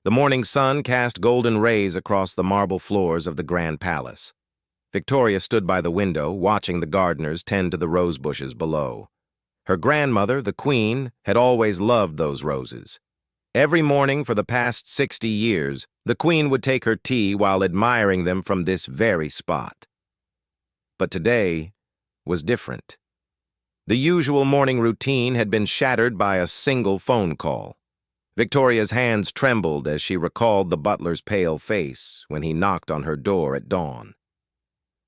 The morning sun cast golden rays across the marble floors of the Grand Palace. Victoria stood by the window, watching the gardeners tend to the rose bushes below. Her grandmother, the Queen, had always loved those roses. Every morning for the past 60 years, the Queen would take her tea while admiring them from this very spot. But today was different. The usual morning routine had been shattered by a single phone call. Victoria's hands trembled as she recalled the butler's pale face when he knocked on her door at dawn.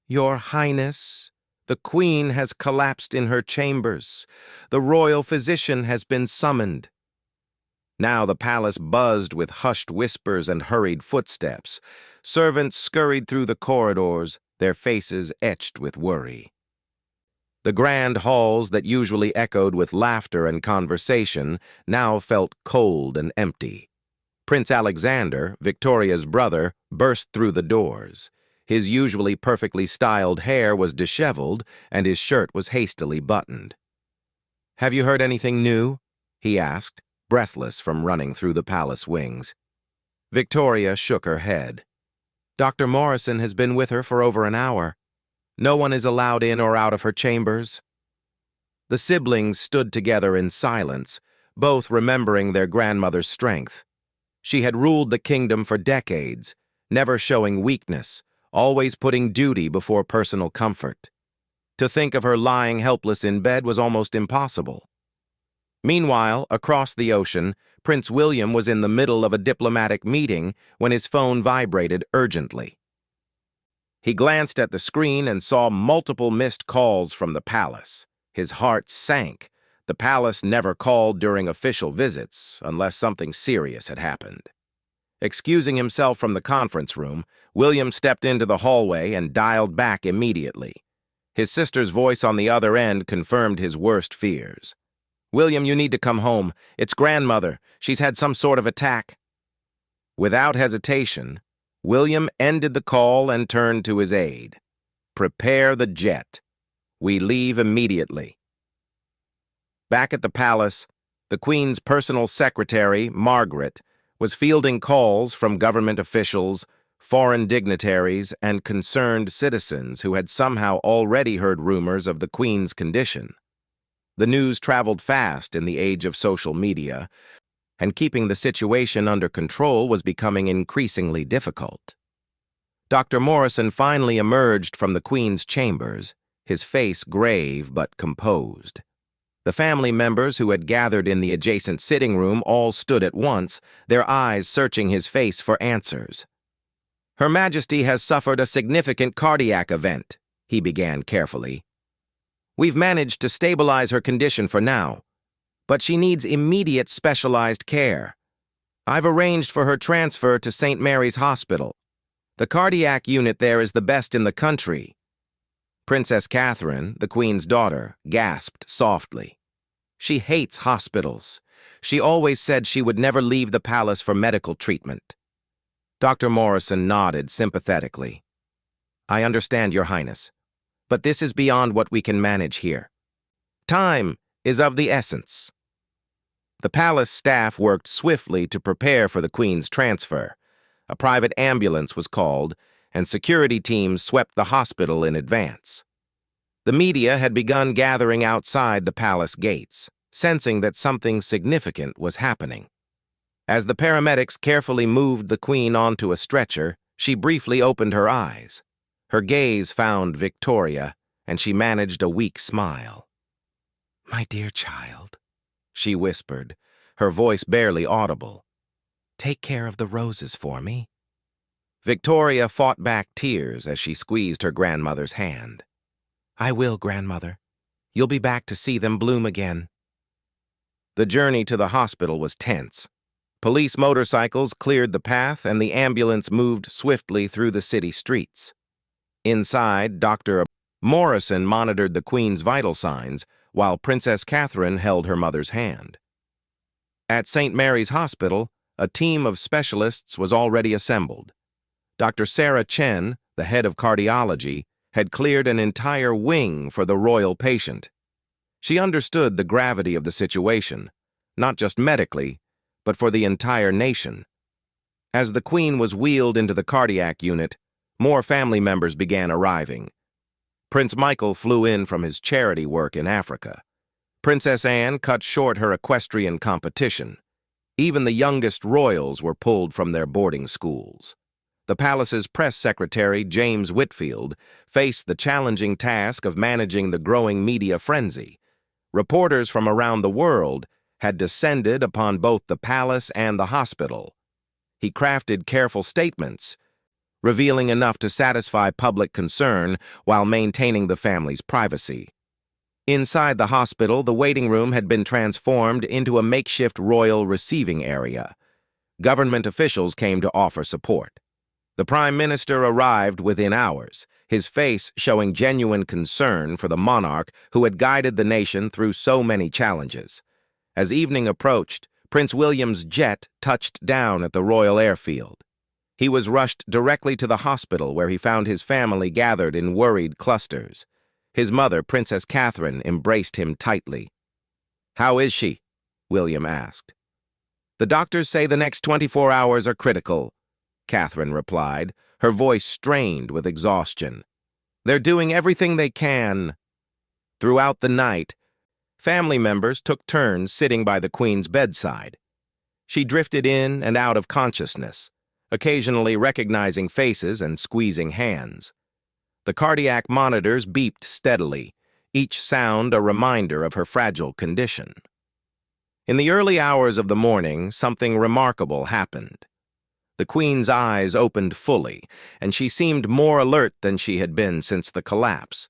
"Your Highness, the Queen has collapsed in her chambers. The royal physician has been summoned." Now the palace buzzed with hushed whispers and hurried footsteps. Servants scurried through the corridors, their faces etched with worry. The grand halls that usually echoed with laughter and conversation now felt cold and empty. Prince Alexander, Victoria's brother, burst through the doors. His usually perfectly styled hair was disheveled, and his shirt was hastily buttoned. "Have you heard anything new?" he asked, breathless from running through the palace wings. Victoria shook her head. "Dr. Morrison has been with her for over an hour. No one is allowed in or out of her chambers." The siblings stood together in silence, both remembering their grandmother's strength. She had ruled the kingdom for decades, never showing weakness, always putting duty before personal comfort. To think of her lying helpless in bed was almost impossible. Meanwhile, across the ocean, Prince William was in the middle of a diplomatic meeting when his phone vibrated urgently. He glanced at the screen and saw multiple missed calls from the palace. His heart sank. The palace never called during official visits, unless something serious had happened. Excusing himself from the conference room, William stepped into the hallway and dialed back immediately. His sister's voice on the other end confirmed his worst fears. "William, you need to come home. It's grandmother. She's had some sort of attack." Without hesitation, William ended the call and turned to his aide. "Prepare the jet. We leave immediately." Back at the palace, the Queen's personal secretary, Margaret, was fielding calls from government officials, foreign dignitaries, and concerned citizens who had somehow already heard rumors of the Queen's condition. The news traveled fast in the age of social media, and keeping the situation under control was becoming increasingly difficult. Dr. Morrison finally emerged from the Queen's chambers, his face grave but composed. The family members who had gathered in the adjacent sitting room all stood at once, their eyes searching his face for answers. "Her Majesty has suffered a significant cardiac event," he began carefully. "We've managed to stabilize her condition for now, but she needs immediate specialized care. I've arranged for her transfer to St. Mary's Hospital. The cardiac unit there is the best in the country." Princess Catherine, the Queen's daughter, gasped softly. "She hates hospitals. She always said she would never leave the palace for medical treatment." Dr. Morrison nodded sympathetically. "I understand, Your Highness, but this is beyond what we can manage here. Time is of the essence." The palace staff worked swiftly to prepare for the Queen's transfer. A private ambulance was called, and security teams swept the hospital in advance. The media had begun gathering outside the palace gates, sensing that something significant was happening. As the paramedics carefully moved the Queen onto a stretcher, she briefly opened her eyes. Her gaze found Victoria, and she managed a weak smile. "My dear child," she whispered, her voice barely audible. "Take care of the roses for me." Victoria fought back tears as she squeezed her grandmother's hand. "I will, grandmother. You'll be back to see them bloom again." The journey to the hospital was tense. Police motorcycles cleared the path, and the ambulance moved swiftly through the city streets. Inside, Dr. Morrison monitored the Queen's vital signs, while Princess Catherine held her mother's hand. At St. Mary's Hospital, a team of specialists was already assembled. Dr. Sarah Chen, the head of cardiology, had cleared an entire wing for the royal patient. She understood the gravity of the situation, not just medically, but for the entire nation. As the Queen was wheeled into the cardiac unit, more family members began arriving. Prince Michael flew in from his charity work in Africa. Princess Anne cut short her equestrian competition. Even the youngest royals were pulled from their boarding schools. The palace's press secretary, James Whitfield, faced the challenging task of managing the growing media frenzy. Reporters from around the world had descended upon both the palace and the hospital. He crafted careful statements, revealing enough to satisfy public concern while maintaining the family's privacy. Inside the hospital, the waiting room had been transformed into a makeshift royal receiving area. Government officials came to offer support. The Prime Minister arrived within hours, his face showing genuine concern for the monarch who had guided the nation through so many challenges. As evening approached, Prince William's jet touched down at the royal airfield. He was rushed directly to the hospital where he found his family gathered in worried clusters. His mother, Princess Catherine, embraced him tightly. "How is she?" William asked. "The doctors say the next 24 hours are critical," Catherine replied, her voice strained with exhaustion. "They're doing everything they can." Throughout the night, family members took turns sitting by the Queen's bedside. She drifted in and out of consciousness, occasionally recognizing faces and squeezing hands. The cardiac monitors beeped steadily, each sound a reminder of her fragile condition. In the early hours of the morning, something remarkable happened. The Queen's eyes opened fully, and she seemed more alert than she had been since the collapse.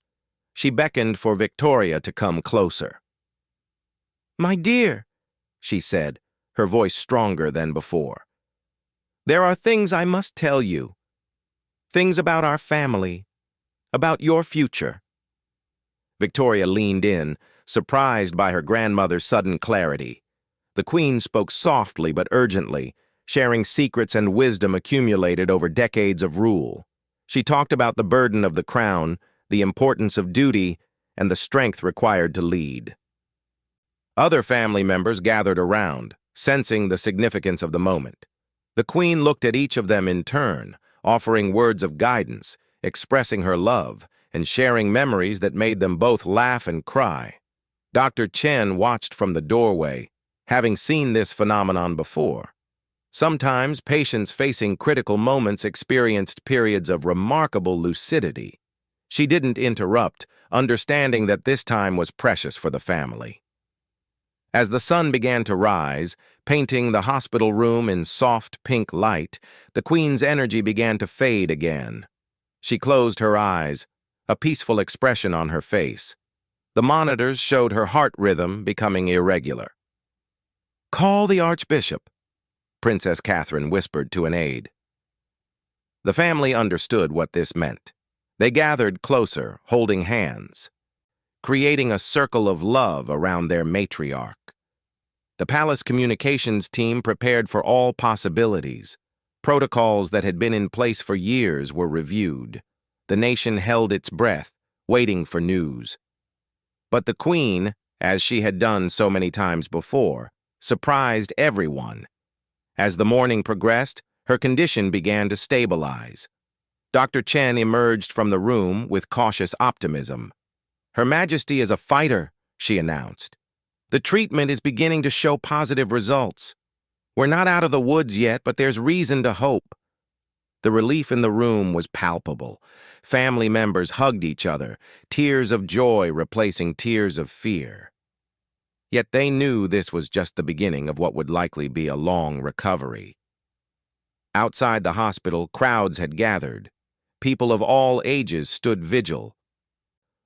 She beckoned for Victoria to come closer. "My dear," she said, her voice stronger than before. "There are things I must tell you. Things about our family, about your future." Victoria leaned in, surprised by her grandmother's sudden clarity. The Queen spoke softly but urgently, sharing secrets and wisdom accumulated over decades of rule. She talked about the burden of the crown, the importance of duty, and the strength required to lead. Other family members gathered around, sensing the significance of the moment. The Queen looked at each of them in turn, offering words of guidance, expressing her love, and sharing memories that made them both laugh and cry. Dr. Chen watched from the doorway, having seen this phenomenon before. Sometimes patients facing critical moments experienced periods of remarkable lucidity. She didn't interrupt, understanding that this time was precious for the family. As the sun began to rise, painting the hospital room in soft pink light, the Queen's energy began to fade again. She closed her eyes, a peaceful expression on her face. The monitors showed her heart rhythm becoming irregular. "Call the Archbishop," Princess Catherine whispered to an aide. The family understood what this meant. They gathered closer, holding hands, creating a circle of love around their matriarch. The palace communications team prepared for all possibilities. Protocols that had been in place for years were reviewed. The nation held its breath, waiting for news. But the Queen, as she had done so many times before, surprised everyone. As the morning progressed, her condition began to stabilize. Dr. Chen emerged from the room with cautious optimism. "Her Majesty is a fighter," she announced. "The treatment is beginning to show positive results. We're not out of the woods yet, but there's reason to hope." The relief in the room was palpable. Family members hugged each other, tears of joy replacing tears of fear. Yet they knew this was just the beginning of what would likely be a long recovery. Outside the hospital, crowds had gathered. People of all ages stood vigil,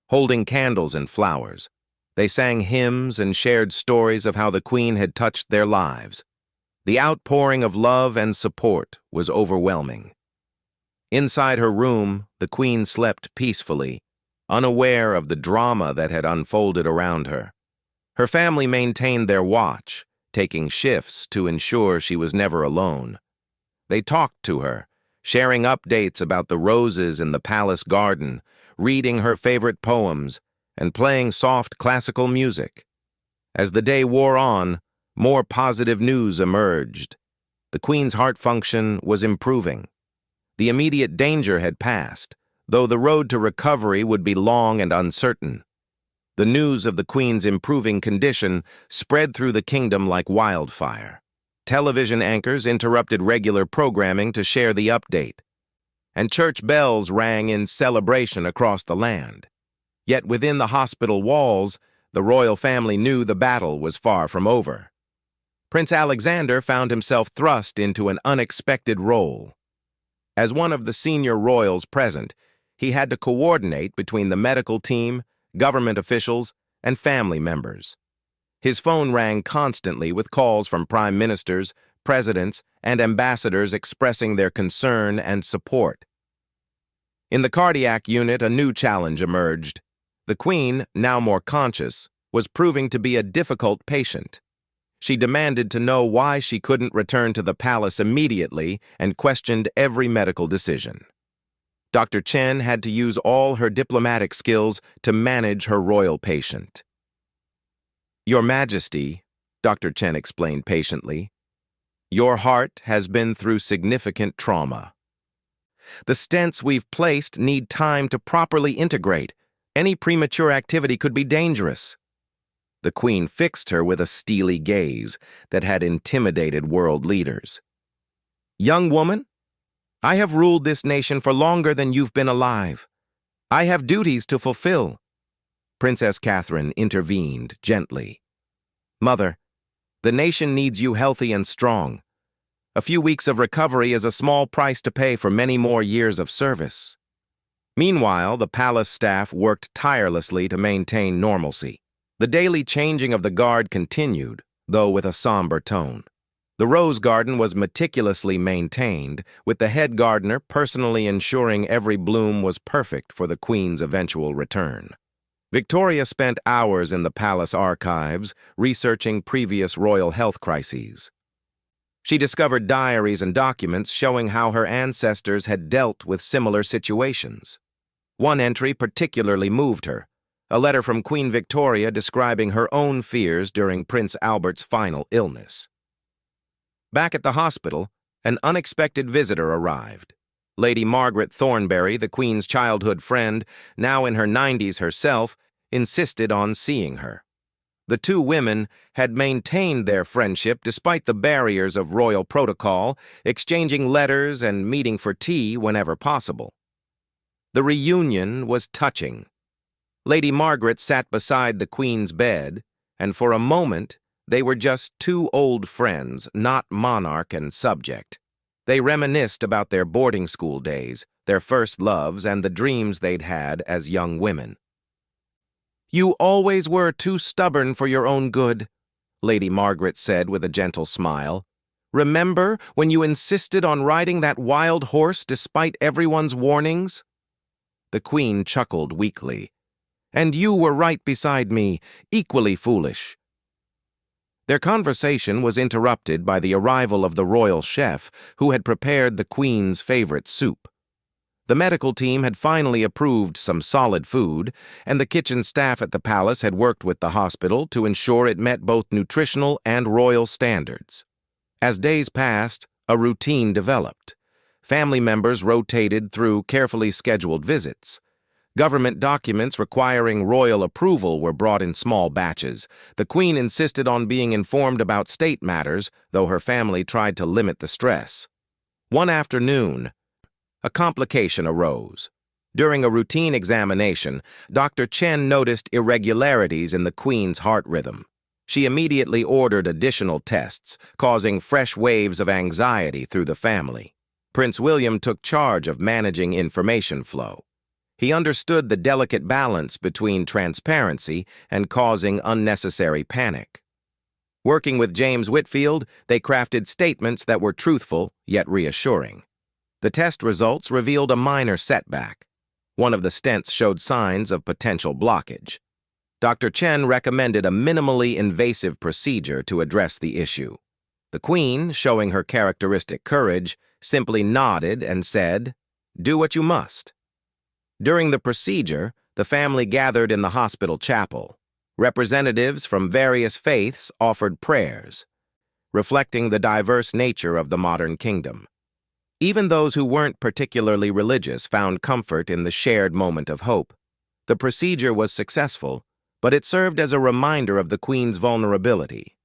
holding candles and flowers. They sang hymns and shared stories of how the Queen had touched their lives. The outpouring of love and support was overwhelming. Inside her room, the Queen slept peacefully, unaware of the drama that had unfolded around her. Her family maintained their watch, taking shifts to ensure she was never alone. They talked to her, sharing updates about the roses in the palace garden, reading her favorite poems, and playing soft classical music. As the day wore on, more positive news emerged. The Queen's heart function was improving. The immediate danger had passed, though the road to recovery would be long and uncertain. The news of the Queen's improving condition spread through the kingdom like wildfire. Television anchors interrupted regular programming to share the update, and church bells rang in celebration across the land. Yet within the hospital walls, the royal family knew the battle was far from over. Prince Alexander found himself thrust into an unexpected role. As one of the senior royals present, he had to coordinate between the medical team, government officials, and family members. His phone rang constantly with calls from prime ministers, presidents, and ambassadors expressing their concern and support. In the cardiac unit, a new challenge emerged. The Queen, now more conscious, was proving to be a difficult patient. She demanded to know why she couldn't return to the palace immediately and questioned every medical decision. Dr. Chen had to use all her diplomatic skills to manage her royal patient. "Your Majesty," Dr. Chen explained patiently, "your heart has been through significant trauma. The stents we've placed need time to properly integrate. Any premature activity could be dangerous." The Queen fixed her with a steely gaze that had intimidated world leaders. "Young woman, I have ruled this nation for longer than you've been alive. I have duties to fulfill." Princess Catherine intervened gently. "Mother, the nation needs you healthy and strong. A few weeks of recovery is a small price to pay for many more years of service." Meanwhile, the palace staff worked tirelessly to maintain normalcy. The daily changing of the guard continued, though with a somber tone. The rose garden was meticulously maintained, with the head gardener personally ensuring every bloom was perfect for the Queen's eventual return. Victoria spent hours in the palace archives, researching previous royal health crises. She discovered diaries and documents showing how her ancestors had dealt with similar situations. One entry particularly moved her, a letter from Queen Victoria describing her own fears during Prince Albert's final illness. Back at the hospital, an unexpected visitor arrived. Lady Margaret Thornbury, the Queen's childhood friend, now in her 90s herself, insisted on seeing her. The two women had maintained their friendship despite the barriers of royal protocol, exchanging letters and meeting for tea whenever possible. The reunion was touching. Lady Margaret sat beside the Queen's bed, and for a moment they were just two old friends, not monarch and subject. They reminisced about their boarding school days, their first loves, and the dreams they'd had as young women. "You always were too stubborn for your own good," Lady Margaret said with a gentle smile. "Remember when you insisted on riding that wild horse despite everyone's warnings?" The Queen chuckled weakly. "And you were right beside me, equally foolish." Their conversation was interrupted by the arrival of the royal chef who had prepared the Queen's favorite soup. The medical team had finally approved some solid food, and the kitchen staff at the palace had worked with the hospital to ensure it met both nutritional and royal standards. As days passed, a routine developed. Family members rotated through carefully scheduled visits. Government documents requiring royal approval were brought in small batches. The Queen insisted on being informed about state matters, though her family tried to limit the stress. One afternoon, a complication arose. During a routine examination, Dr. Chen noticed irregularities in the Queen's heart rhythm. She immediately ordered additional tests, causing fresh waves of anxiety through the family. Prince William took charge of managing information flow. He understood the delicate balance between transparency and causing unnecessary panic. Working with James Whitfield, they crafted statements that were truthful yet reassuring. The test results revealed a minor setback. One of the stents showed signs of potential blockage. Dr. Chen recommended a minimally invasive procedure to address the issue. The Queen, showing her characteristic courage, simply nodded and said, "Do what you must." During the procedure, the family gathered in the hospital chapel. Representatives from various faiths offered prayers. reflecting the diverse nature of the modern kingdom. Even those who weren't particularly religious found comfort in the shared moment of hope. The procedure was successful, but it served as a reminder of the Queen's vulnerability.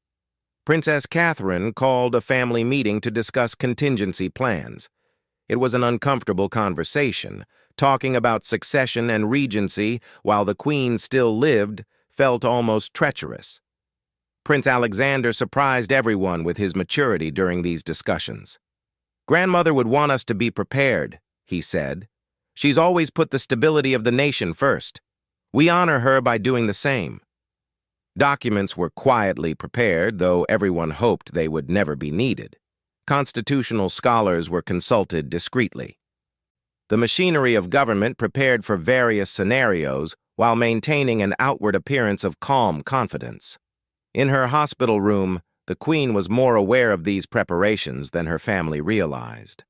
Princess Catherine called a family meeting to discuss contingency plans. It was an uncomfortable conversation. Talking about succession and regency while the Queen still lived felt almost treacherous. Prince Alexander surprised everyone with his maturity during these discussions. "Grandmother would want us to be prepared," he said. "She's always put the stability of the nation first. We honor her by doing the same." Documents were quietly prepared, though everyone hoped they would never be needed. Constitutional scholars were consulted discreetly. The machinery of government prepared for various scenarios while maintaining an outward appearance of calm confidence. In her hospital room, the Queen was more aware of these preparations than her family realized.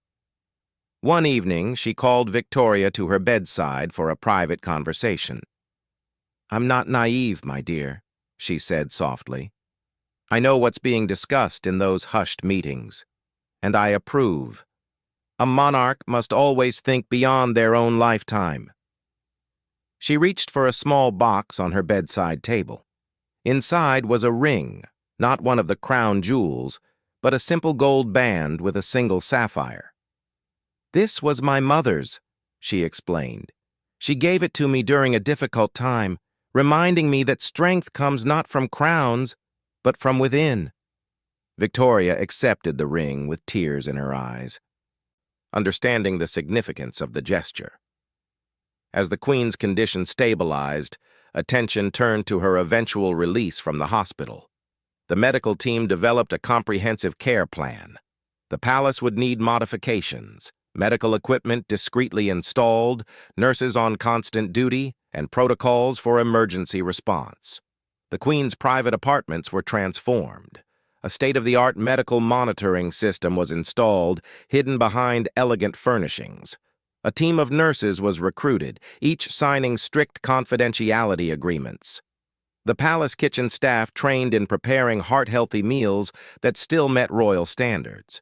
One evening, she called Victoria to her bedside for a private conversation. "I'm not naive, my dear," she said softly. "I know what's being discussed in those hushed meetings, and I approve. A monarch must always think beyond their own lifetime." She reached for a small box on her bedside table. Inside was a ring, not one of the crown jewels, but a simple gold band with a single sapphire. "This was my mother's," she explained. "She gave it to me during a difficult time, reminding me that strength comes not from crowns, but from within." Victoria accepted the ring with tears in her eyes, understanding the significance of the gesture. As the Queen's condition stabilized, attention turned to her eventual release from the hospital. The medical team developed a comprehensive care plan. The palace would need modifications, medical equipment discreetly installed, nurses on constant duty, and protocols for emergency response. The Queen's private apartments were transformed. A state-of-the-art medical monitoring system was installed, hidden behind elegant furnishings. A team of nurses was recruited, each signing strict confidentiality agreements. The palace kitchen staff trained in preparing heart-healthy meals that still met royal standards.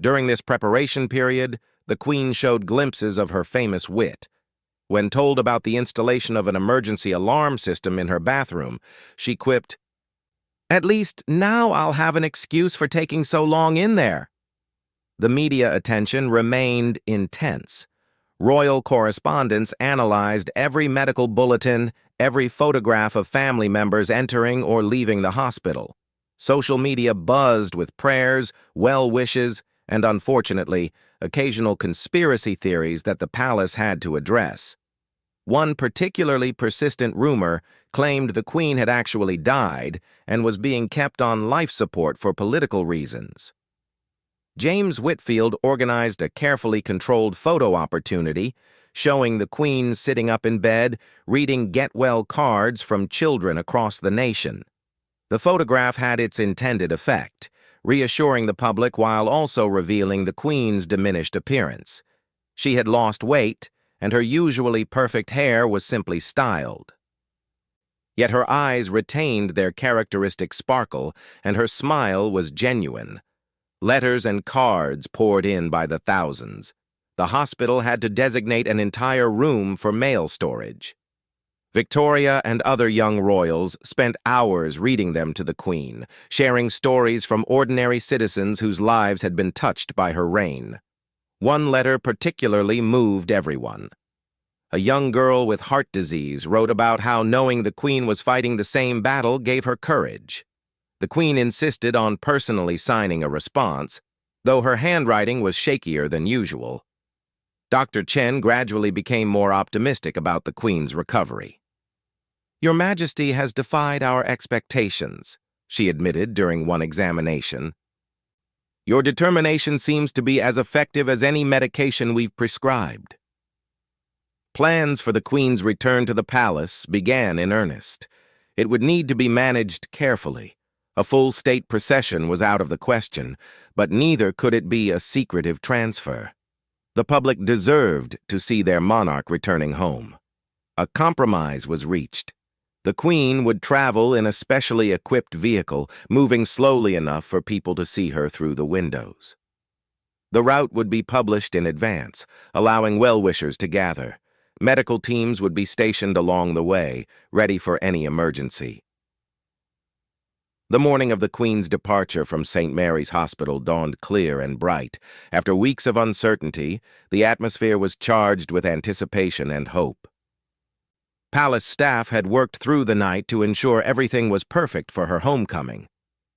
During this preparation period, the Queen showed glimpses of her famous wit. When told about the installation of an emergency alarm system in her bathroom, she quipped, "At least now I'll have an excuse for taking so long in there." The media attention remained intense. Royal correspondents analyzed every medical bulletin, every photograph of family members entering or leaving the hospital. Social media buzzed with prayers, well wishes, and unfortunately, occasional conspiracy theories that the palace had to address. One particularly persistent rumor claimed the Queen had actually died and was being kept on life support for political reasons. James Whitfield organized a carefully controlled photo opportunity showing the Queen sitting up in bed, reading get-well cards from children across the nation. The photograph had its intended effect, reassuring the public while also revealing the Queen's diminished appearance. She had lost weight, and her usually perfect hair was simply styled. Yet her eyes retained their characteristic sparkle, and her smile was genuine. Letters and cards poured in by the thousands. The hospital had to designate an entire room for mail storage. Victoria and other young royals spent hours reading them to the Queen, sharing stories from ordinary citizens whose lives had been touched by her reign. One letter particularly moved everyone. A young girl with heart disease wrote about how knowing the Queen was fighting the same battle gave her courage. The Queen insisted on personally signing a response, though her handwriting was shakier than usual. Dr. Chen gradually became more optimistic about the Queen's recovery. "Your Majesty has defied our expectations," she admitted during one examination. "Your determination seems to be as effective as any medication we've prescribed." Plans for the Queen's return to the palace began in earnest. It would need to be managed carefully. A full state procession was out of the question, but neither could it be a secretive transfer. The public deserved to see their monarch returning home. A compromise was reached. The Queen would travel in a specially equipped vehicle, moving slowly enough for people to see her through the windows. The route would be published in advance, allowing well-wishers to gather. Medical teams would be stationed along the way, ready for any emergency. The morning of the Queen's departure from St. Mary's Hospital dawned clear and bright. After weeks of uncertainty, the atmosphere was charged with anticipation and hope. Palace staff had worked through the night to ensure everything was perfect for her homecoming.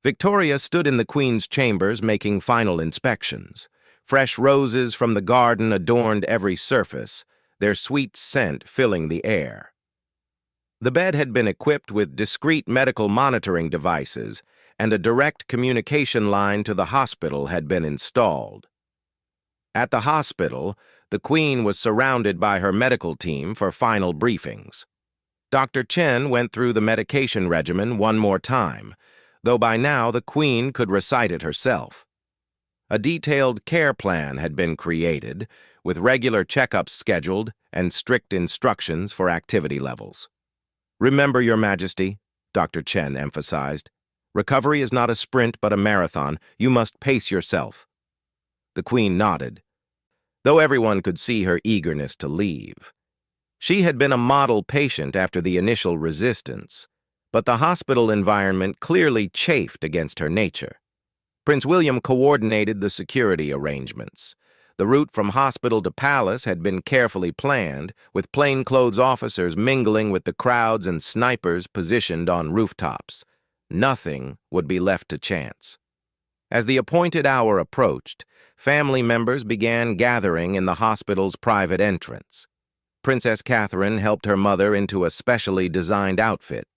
Victoria stood in the Queen's chambers making final inspections. Fresh roses from the garden adorned every surface, their sweet scent filling the air. The bed had been equipped with discreet medical monitoring devices, and a direct communication line to the hospital had been installed. At the hospital, the Queen was surrounded by her medical team for final briefings. Dr. Chen went through the medication regimen one more time, though by now the Queen could recite it herself. A detailed care plan had been created, with regular checkups scheduled and strict instructions for activity levels. "Remember, Your Majesty," Dr. Chen emphasized, "recovery is not a sprint but a marathon. You must pace yourself." The Queen nodded, though everyone could see her eagerness to leave. She had been a model patient after the initial resistance, but the hospital environment clearly chafed against her nature. Prince William coordinated the security arrangements. The route from hospital to palace had been carefully planned, with plainclothes officers mingling with the crowds and snipers positioned on rooftops. Nothing would be left to chance. As the appointed hour approached, family members began gathering in the hospital's private entrance. Princess Catherine helped her mother into a specially designed outfit,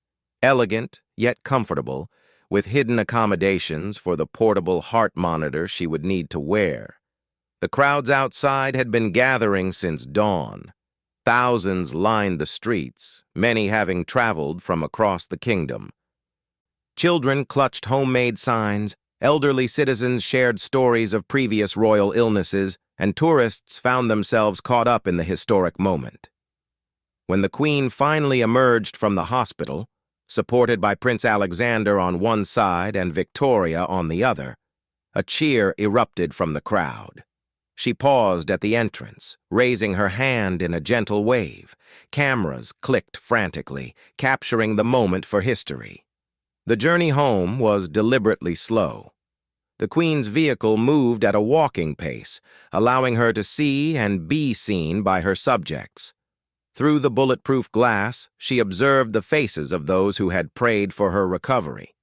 elegant yet comfortable, with hidden accommodations for the portable heart monitor she would need to wear. The crowds outside had been gathering since dawn. Thousands lined the streets, many having traveled from across the kingdom. Children clutched homemade signs, elderly citizens shared stories of previous royal illnesses, and tourists found themselves caught up in the historic moment. When the Queen finally emerged from the hospital, supported by Prince Alexander on one side and Victoria on the other, a cheer erupted from the crowd. She paused at the entrance, raising her hand in a gentle wave. Cameras clicked frantically, capturing the moment for history. The journey home was deliberately slow. The Queen's vehicle moved at a walking pace, allowing her to see and be seen by her subjects. Through the bulletproof glass, she observed the faces of those who had prayed for her recovery.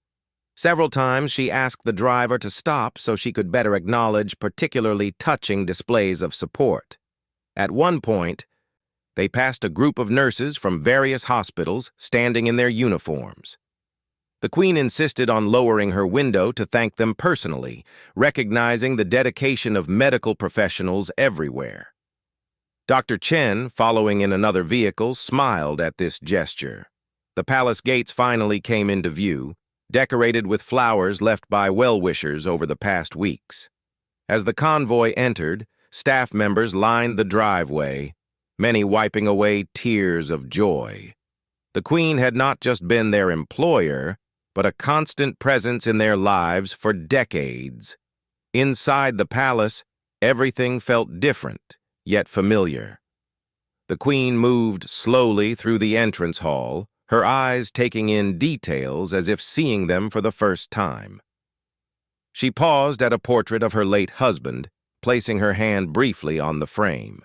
Several times she asked the driver to stop so she could better acknowledge particularly touching displays of support. At one point, they passed a group of nurses from various hospitals standing in their uniforms. The Queen insisted on lowering her window to thank them personally, recognizing the dedication of medical professionals everywhere. Dr. Chen, following in another vehicle, smiled at this gesture. The palace gates finally came into view, decorated with flowers left by well-wishers over the past weeks. As the convoy entered, staff members lined the driveway, many wiping away tears of joy. The Queen had not just been their employer, but a constant presence in their lives for decades. Inside the palace, everything felt different, yet familiar. The Queen moved slowly through the entrance hall, her eyes taking in details as if seeing them for the first time. She paused at a portrait of her late husband, placing her hand briefly on the frame.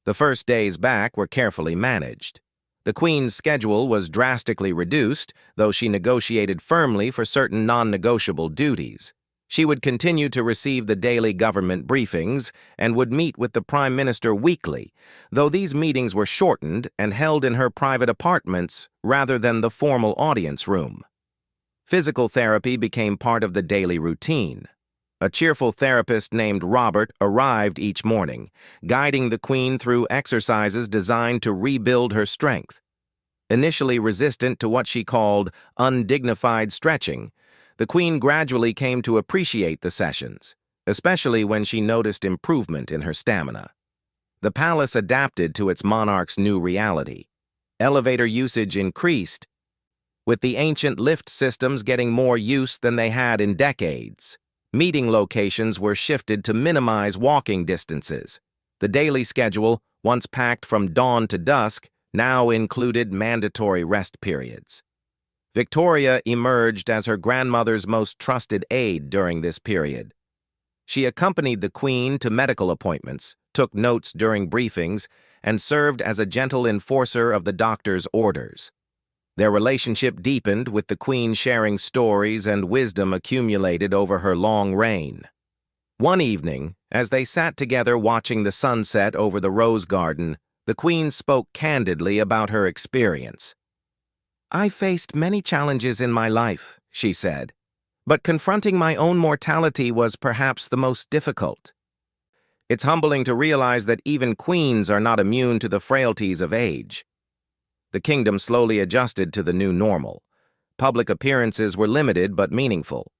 The first days back were carefully managed. The Queen's schedule was drastically reduced, though she negotiated firmly for certain non-negotiable duties. She would continue to receive the daily government briefings and would meet with the Prime Minister weekly, though these meetings were shortened and held in her private apartments rather than the formal audience room. Physical therapy became part of the daily routine. A cheerful therapist named Robert arrived each morning, guiding the Queen through exercises designed to rebuild her strength. Initially resistant to what she called undignified stretching, the Queen gradually came to appreciate the sessions, especially when she noticed improvement in her stamina. The palace adapted to its monarch's new reality. Elevator usage increased, with the ancient lift systems getting more use than they had in decades. Meeting locations were shifted to minimize walking distances. The daily schedule, once packed from dawn to dusk, now included mandatory rest periods. Victoria emerged as her grandmother's most trusted aide during this period. She accompanied the Queen to medical appointments, took notes during briefings, and served as a gentle enforcer of the doctor's orders. Their relationship deepened, with the Queen sharing stories and wisdom accumulated over her long reign. One evening, as they sat together watching the sunset over the rose garden, the Queen spoke candidly about her experience. "I faced many challenges in my life," she said, "but confronting my own mortality was perhaps the most difficult. It's humbling to realize that even queens are not immune to the frailties of age." The kingdom slowly adjusted to the new normal. Public appearances were limited but meaningful.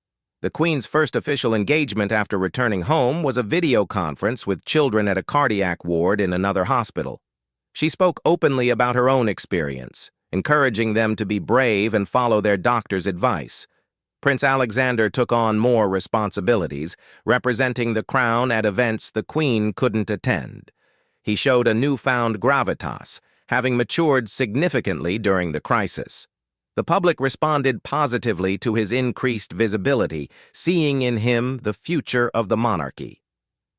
The Queen's first official engagement after returning home was a video conference with children at a cardiac ward in another hospital. She spoke openly about her own experience, encouraging them to be brave and follow their doctor's advice. Prince Alexander took on more responsibilities, representing the crown at events the Queen couldn't attend. He showed a newfound gravitas, having matured significantly during the crisis. The public responded positively to his increased visibility, seeing in him the future of the monarchy.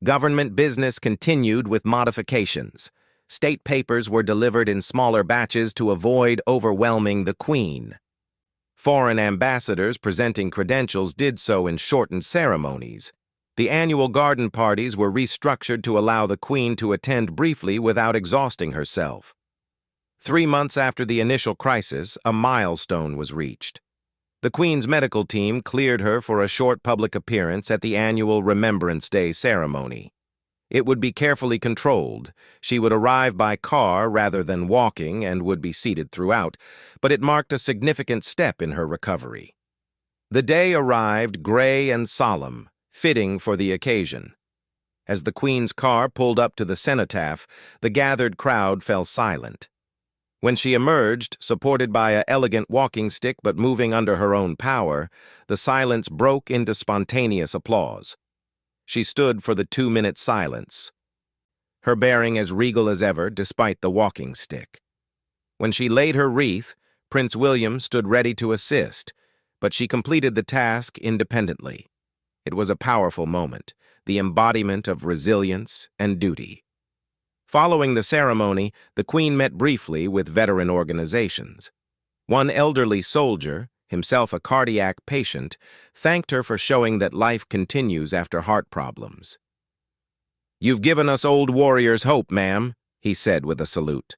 Government business continued with modifications. State papers were delivered in smaller batches to avoid overwhelming the Queen. Foreign ambassadors presenting credentials did so in shortened ceremonies. The annual garden parties were restructured to allow the Queen to attend briefly without exhausting herself. 3 months after the initial crisis, a milestone was reached. The Queen's medical team cleared her for a short public appearance at the annual Remembrance Day ceremony. It would be carefully controlled. She would arrive by car rather than walking and would be seated throughout, but it marked a significant step in her recovery. The day arrived gray and solemn, fitting for the occasion. As the Queen's car pulled up to the cenotaph, the gathered crowd fell silent. When she emerged, supported by an elegant walking stick but moving under her own power, the silence broke into spontaneous applause. She stood for the 2-minute silence, her bearing as regal as ever despite the walking stick. When she laid her wreath, Prince William stood ready to assist, but she completed the task independently. It was a powerful moment, the embodiment of resilience and duty. Following the ceremony, the Queen met briefly with veteran organizations. One elderly soldier, himself a cardiac patient, thanked her for showing that life continues after heart problems. "You've given us old warriors hope, ma'am," he said with a salute.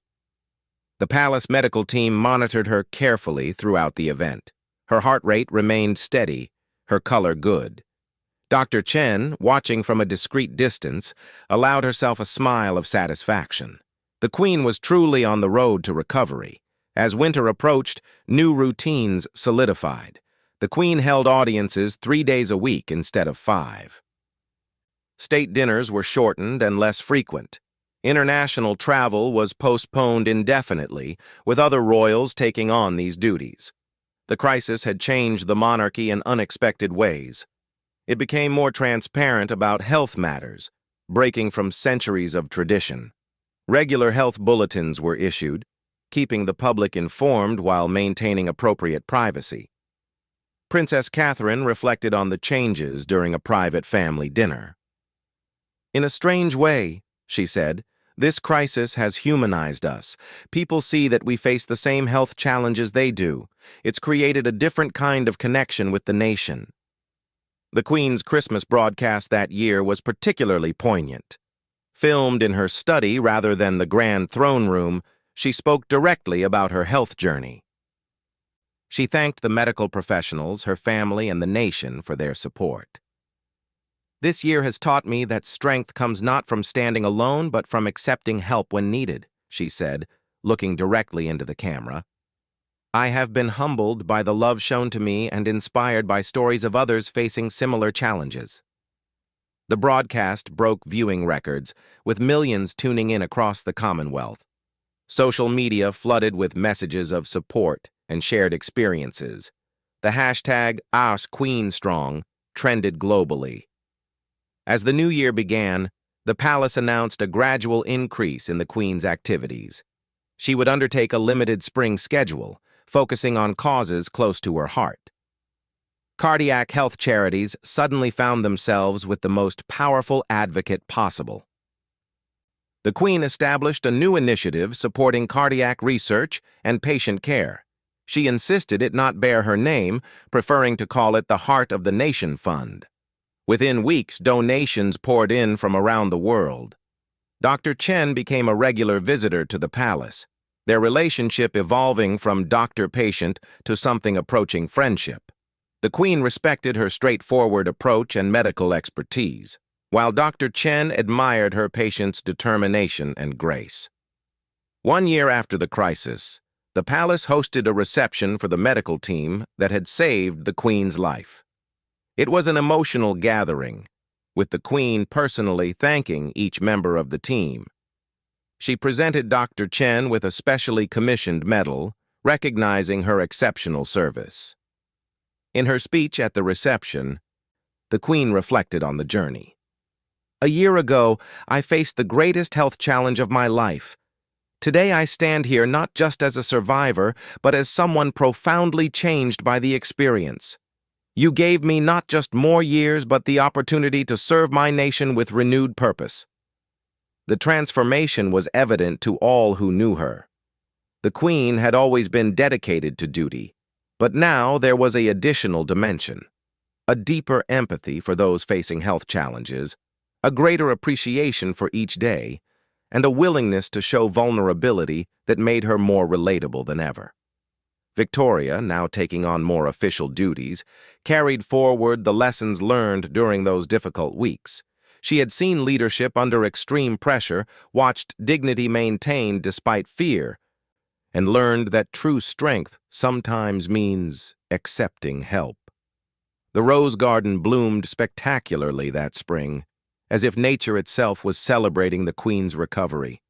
The palace medical team monitored her carefully throughout the event. Her heart rate remained steady, her color good. Dr. Chen, watching from a discreet distance, allowed herself a smile of satisfaction. The Queen was truly on the road to recovery. As winter approached, new routines solidified. The Queen held audiences 3 days a week instead of 5. State dinners were shortened and less frequent. International travel was postponed indefinitely, with other royals taking on these duties. The crisis had changed the monarchy in unexpected ways. It became more transparent about health matters, breaking from centuries of tradition. Regular health bulletins were issued, keeping the public informed while maintaining appropriate privacy. Princess Catherine reflected on the changes during a private family dinner. "In a strange way," she said, "this crisis has humanized us. People see that we face the same health challenges they do. It's created a different kind of connection with the nation." The Queen's Christmas broadcast that year was particularly poignant. Filmed in her study rather than the grand throne room, she spoke directly about her health journey. She thanked the medical professionals, her family, and the nation for their support. "This year has taught me that strength comes not from standing alone but from accepting help when needed," she said, looking directly into the camera. "I have been humbled by the love shown to me and inspired by stories of others facing similar challenges." The broadcast broke viewing records, with millions tuning in across the Commonwealth. Social media flooded with messages of support and shared experiences. The hashtag #OurQueenStrong trended globally. As the new year began, the palace announced a gradual increase in the Queen's activities. She would undertake a limited spring schedule, focusing on causes close to her heart. Cardiac health charities suddenly found themselves with the most powerful advocate possible. The Queen established a new initiative supporting cardiac research and patient care. She insisted it not bear her name, preferring to call it the Heart of the Nation Fund. Within weeks, donations poured in from around the world. Dr. Chen became a regular visitor to the palace, their relationship evolving from doctor-patient to something approaching friendship. The Queen respected her straightforward approach and medical expertise, while Dr. Chen admired her patient's determination and grace. 1 year after the crisis, the palace hosted a reception for the medical team that had saved the Queen's life. It was an emotional gathering, with the Queen personally thanking each member of the team. She presented Dr. Chen with a specially commissioned medal, recognizing her exceptional service. In her speech at the reception, the Queen reflected on the journey. "A year ago, I faced the greatest health challenge of my life. Today I stand here not just as a survivor, but as someone profoundly changed by the experience. You gave me not just more years, but the opportunity to serve my nation with renewed purpose." The transformation was evident to all who knew her. The Queen had always been dedicated to duty, but now there was an additional dimension: a deeper empathy for those facing health challenges, a greater appreciation for each day, and a willingness to show vulnerability that made her more relatable than ever. Victoria, now taking on more official duties, carried forward the lessons learned during those difficult weeks. She had seen leadership under extreme pressure, watched dignity maintained despite fear, and learned that true strength sometimes means accepting help. The rose garden bloomed spectacularly that spring, as if nature itself was celebrating the Queen's recovery.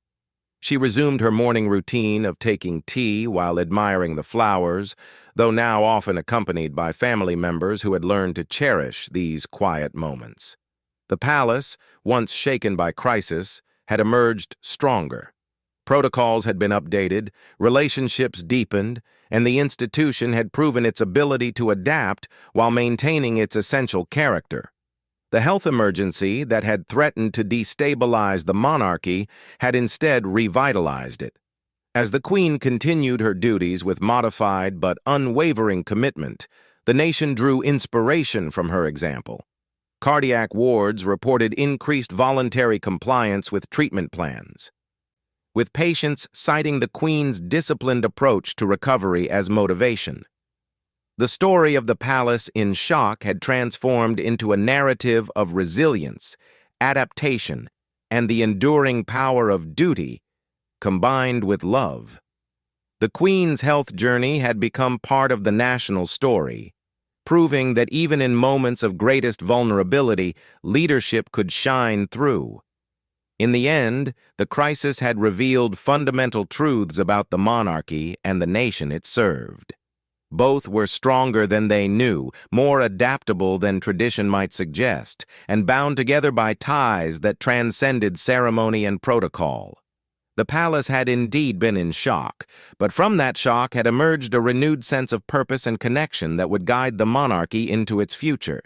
She resumed her morning routine of taking tea while admiring the flowers, though now often accompanied by family members who had learned to cherish these quiet moments. The palace, once shaken by crisis, had emerged stronger. Protocols had been updated, relationships deepened, and the institution had proven its ability to adapt while maintaining its essential character. The health emergency that had threatened to destabilize the monarchy had instead revitalized it. As the Queen continued her duties with modified but unwavering commitment, the nation drew inspiration from her example. Cardiac wards reported increased voluntary compliance with treatment plans, with patients citing the Queen's disciplined approach to recovery as motivation. The story of the palace in shock had transformed into a narrative of resilience, adaptation, and the enduring power of duty, combined with love. The Queen's health journey had become part of the national story, proving that even in moments of greatest vulnerability, leadership could shine through. In the end, the crisis had revealed fundamental truths about the monarchy and the nation it served. Both were stronger than they knew, more adaptable than tradition might suggest, and bound together by ties that transcended ceremony and protocol. The palace had indeed been in shock, but from that shock had emerged a renewed sense of purpose and connection that would guide the monarchy into its future.